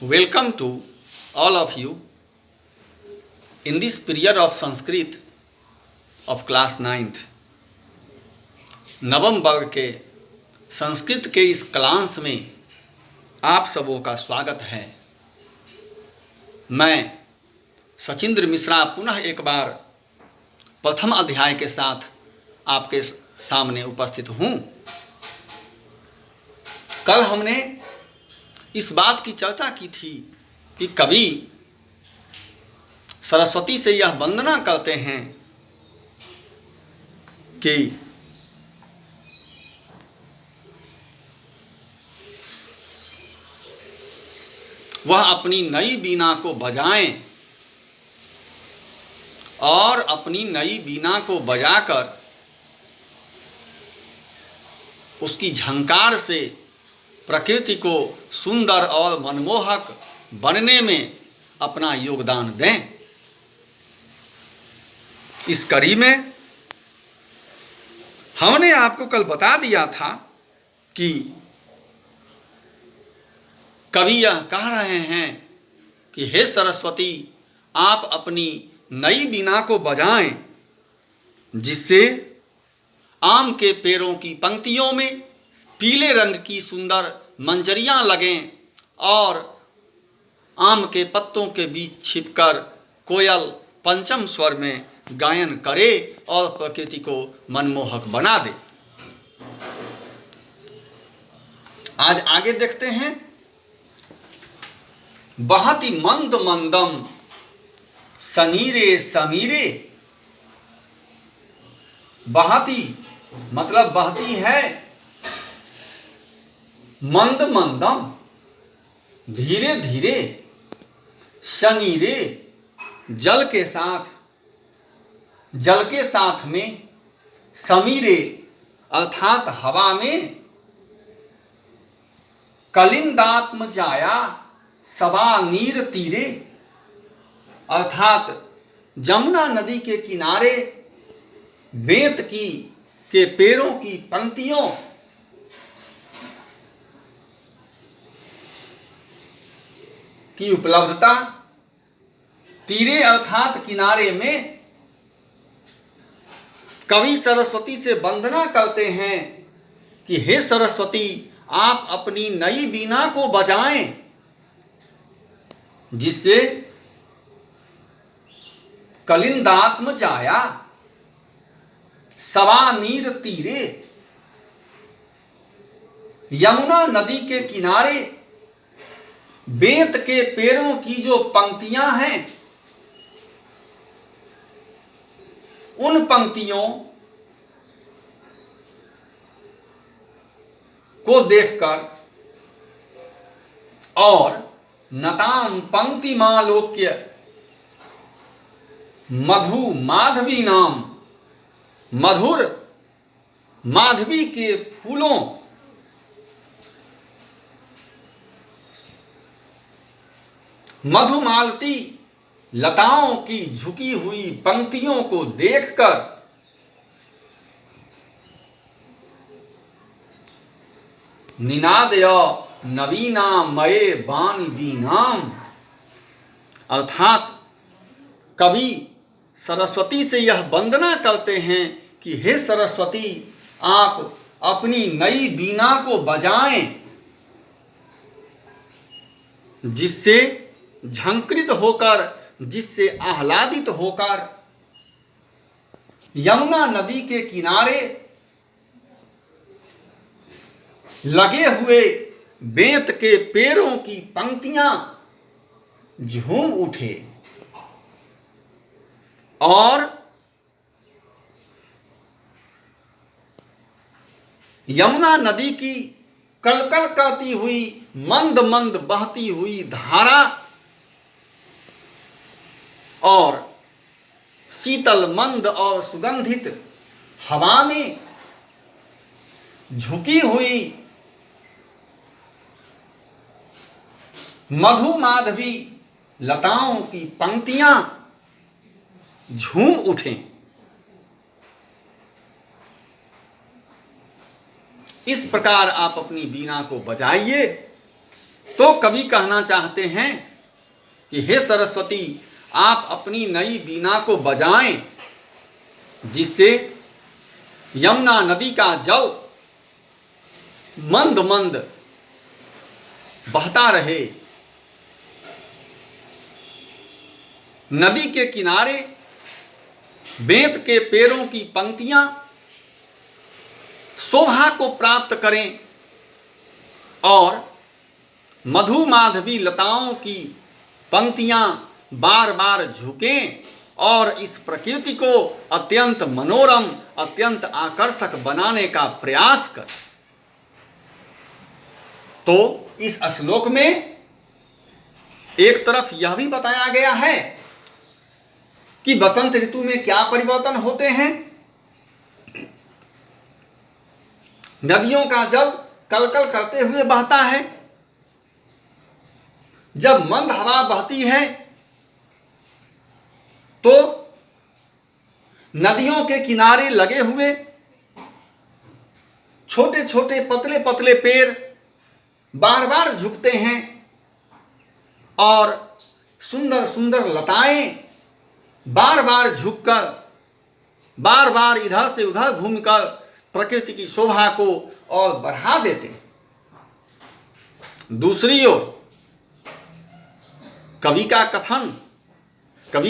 Welcome to all of you in this period of Sanskrit of class 9th. नवम वर्ग के संस्कृत के इस क्लास में आप सबों का स्वागत है। मैं सचिंद्र मिश्रा पुनः एक बार प्रथम अध्याय के साथ आपके सामने उपस्थित हूँ। कल हमने इस बात की चर्चा की थी कि कवि सरस्वती से यह वंदना करते हैं कि वह अपनी नई वीणा को बजाएं और अपनी नई वीणा को बजाकर उसकी झंकार से प्रकृति को सुंदर और मनमोहक बनने में अपना योगदान दें। इस कड़ी में हमने आपको कल बता दिया था कि कवि यह कह रहे हैं कि हे सरस्वती, आप अपनी नई वीणा को बजाएं जिससे आम के पेड़ों की पंक्तियों में पीले रंग की सुंदर मंजरियां लगें और आम के पत्तों के बीच छिपकर कोयल पंचम स्वर में गायन करे और प्रकृति को मनमोहक बना दे। आज आगे देखते हैं। बहति मंद मंदम समीरे समीरे। बहती मतलब बहती है, मंद मंदम धीरे धीरे, समीरे जल के साथ में, समीरे अर्थात हवा में, कलिंदात्म जाया सवा नीर तीरे अर्थात जमुना नदी के किनारे बेंत के पेड़ों की पंक्तियों की उपलब्धता, तीरे अर्थात किनारे में कवि सरस्वती से वंदना करते हैं कि हे सरस्वती, आप अपनी नई वीणा को बजाएं जिससे कलिंदात्म जाया सवा नीर तीरे, यमुना नदी के किनारे बेंत के पेड़ों की जो पंक्तियां हैं, उन पंक्तियों को देखकर और नताम पंक्तिमालोक्य मधु माधवी नाम, मधुर माधवी के फूलों मधुमालती लताओं की झुकी हुई पंक्तियों को देखकर निनादय नवीना मये बानी बीनाम अर्थात कवि सरस्वती से यह वंदना करते हैं कि हे सरस्वती, आप अपनी नई वीणा को बजाएं जिससे झंकृत होकर, जिससे आह्लादित होकर यमुना नदी के किनारे लगे हुए बेंत के पेड़ों की पंक्तियां झूम उठे और यमुना नदी की कलकल करती हुई मंद मंद बहती हुई धारा और शीतल मंद और सुगंधित हवा में झुकी हुई मधु माधवी लताओं की पंक्तियां झूम उठें। इस प्रकार आप अपनी वीणा को बजाइए तो कवि कहना चाहते हैं कि हे सरस्वती, आप अपनी नई वीणा को बजाएं, जिससे यमुना नदी का जल मंद मंद बहता रहे। नदी के किनारे बेंत के पेड़ों की पंक्तियां शोभा को प्राप्त करें और मधु माधवी लताओं की पंक्तियां बार बार झुकें और इस प्रकृति को अत्यंत मनोरम, अत्यंत आकर्षक बनाने का प्रयास करें। तो इस श्लोक में एक तरफ यह भी बताया गया है कि बसंत ऋतु में क्या परिवर्तन होते हैं। नदियों का जल कलकल करते हुए बहता है। जब मंद हवा बहती है तो नदियों के किनारे लगे हुए छोटे छोटे पतले पतले पेड़ बार बार झुकते हैं और सुंदर सुंदर लताएं बार बार झुककर, बार बार इधर से उधर घूमकर प्रकृति की शोभा को और बढ़ा देते हैं। दूसरी ओर कवि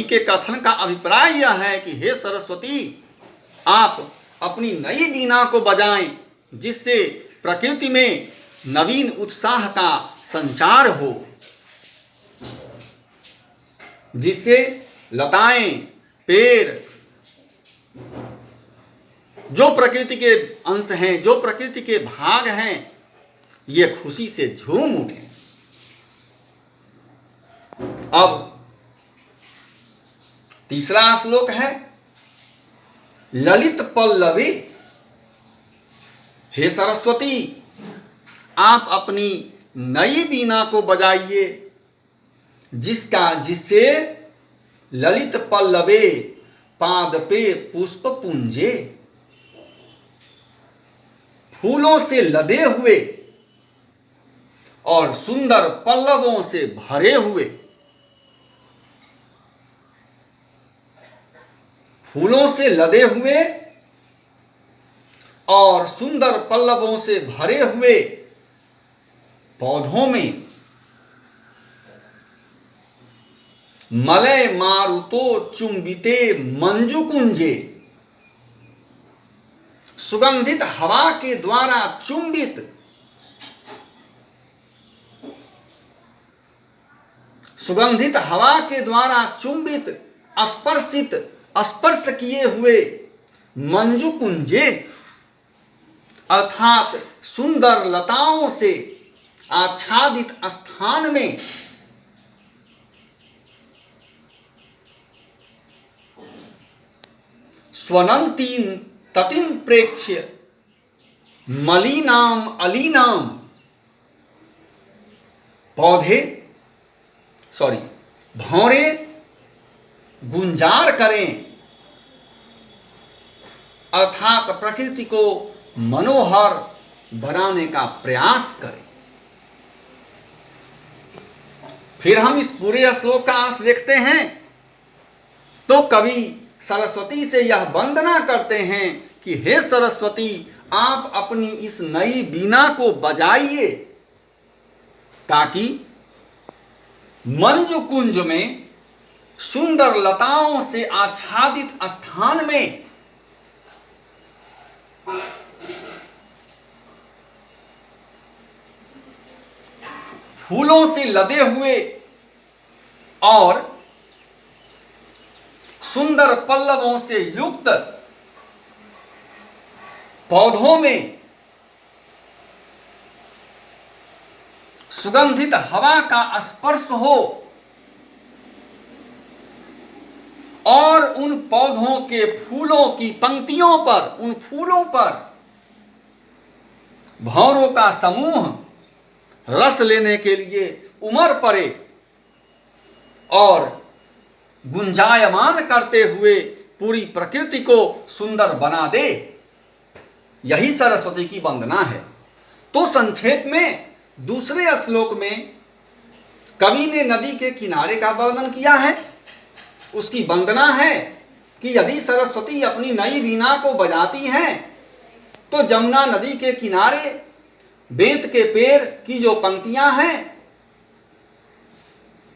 के कथन का अभिप्राय यह है कि हे सरस्वती, आप अपनी नई वीणा को बजाएं, जिससे प्रकृति में नवीन उत्साह का संचार हो, जिससे लताएं, पेड़ जो प्रकृति के अंश हैं, जो प्रकृति के भाग हैं, ये खुशी से झूम उठें। अब तीसरा श्लोक है ललित पल्लवी। हे सरस्वती, आप अपनी नई वीणा को बजाइए, जिससे ललित पल्लवे पादपे पुष्प पुंजे, फूलों से लदे हुए और सुंदर पल्लवों से भरे हुए, फूलों से लदे हुए और सुंदर पल्लवों से भरे हुए पौधों में मलय मारुतो चुंबिते मंजुकुंजे, सुगंधित हवा के द्वारा चुंबित, सुगंधित हवा के द्वारा चुंबित, स्पर्श किए हुए मंजुकुंजे अर्थात सुंदर लताओं से आच्छादित स्थान में स्वनंतीन ततिम प्रेक्ष्य मलिनाम अलीनाम, भौरे गुंजार करें, अर्थात प्रकृति को मनोहर बनाने का प्रयास करें। फिर हम इस पूरे श्लोक का अर्थ देखते हैं तो कवि सरस्वती से यह वंदना करते हैं कि हे सरस्वती, आप अपनी इस नई वीणा को बजाइए, ताकि मंजु कुंज में सुंदर लताओं से आच्छादित स्थान में फूलों से लदे हुए और सुंदर पल्लवों से युक्त पौधों में सुगंधित हवा का स्पर्श हो और उन पौधों के फूलों की पंक्तियों पर, उन फूलों पर भंवरों का समूह रस लेने के लिए उमड़ पड़े और गुंजायमान करते हुए पूरी प्रकृति को सुंदर बना दे। यही सरस्वती की वंदना है। तो संक्षेप में दूसरे श्लोक में कवि ने नदी के किनारे का वर्णन किया है। उसकी वंदना है कि यदि सरस्वती अपनी नई वीणा को बजाती हैं तो जमुना नदी के किनारे बेंत के पेड़ की जो पंक्तियां हैं,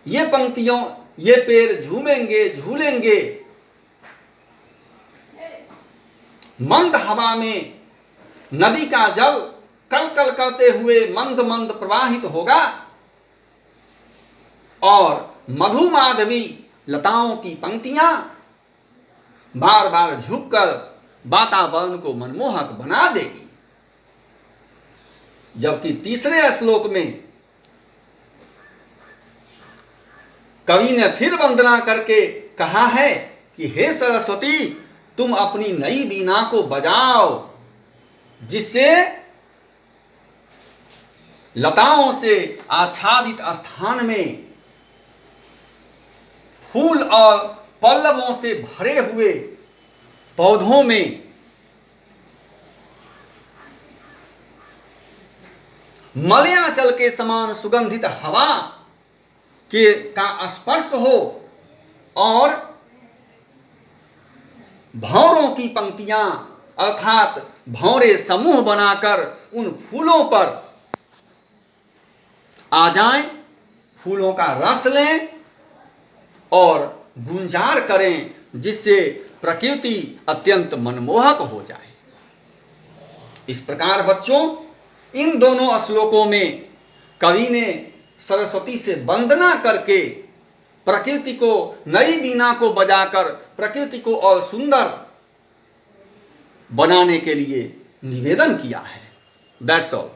ये पेड़ झूमेंगे, झूलेंगे, मंद हवा में नदी का जल कल कल करते हुए मंद मंद प्रवाहित होगा और मधु माधवी लताओं की पंक्तियां बार बार झुककर वातावरण को मनमोहक बना देगी। जबकि तीसरे श्लोक में कवि ने फिर वंदना करके कहा है कि हे सरस्वती, तुम अपनी नई वीणा को बजाओ, जिससे लताओं से आच्छादित स्थान में फूल और पल्लवों से भरे हुए पौधों में मलयाचल के समान सुगंधित हवा का स्पर्श हो और भंवरों की पंक्तियां अर्थात भंवरे समूह बनाकर उन फूलों पर आ जाएं, फूलों का रस लें और गुंजार करें, जिससे प्रकृति अत्यंत मनमोहक हो जाए। इस प्रकार बच्चों, इन दोनों श्लोकों में कवि ने सरस्वती से वंदना करके प्रकृति को, नई वीणा को बजाकर प्रकृति को और सुंदर बनाने के लिए निवेदन किया है। That's all.